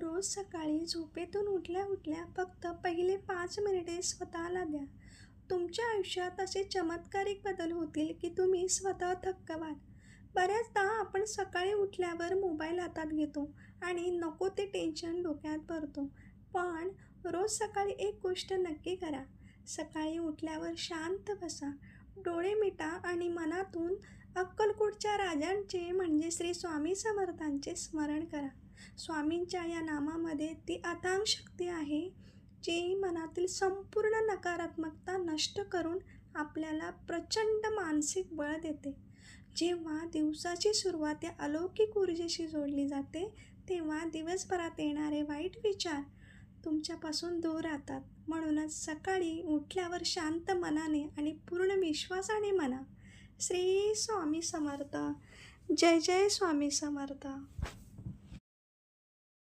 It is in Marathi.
रोज सकाळी झोपेतून उठल्या उठल्या फक्त पहिले 5 मिनिटे स्वतःला द्या. तुमच्या आयुष्यात असे चमत्कारिक बदल होतील की तुम्ही स्वतः थक्क व्हाल. बऱ्याचदा आपण सकाळी उठल्यावर मोबाईल हातात घेतो आणि नको ते टेन्शन डोक्यात भरतो. पण रोज सकाळी एक गोष्ट नक्की करा. सकाळी उठल्यावर शांत बसा, डोळे मिटा आणि मनातून अक्कलकोटच्या राजांचे म्हणजे श्री स्वामी समर्थांचे स्मरण करा. स्वामींच्या या नामामध्ये ती अथांग शक्ती आहे, जी मनातील संपूर्ण नकारात्मकता नष्ट करून आपल्याला प्रचंड मानसिक बळ देते. जेव्हा दिवसाची सुरुवात या अलौकिक ऊर्जेशी जोडली जाते, तेव्हा दिवसभरात येणारे वाईट विचार तुमच्यापासून दूर राहतात. म्हणूनच सकाळी उठल्यावर शांत मनाने आणि पूर्ण विश्वासाने म्हणा, श्री स्वामी समर्थ. जय जय स्वामी समर्थ.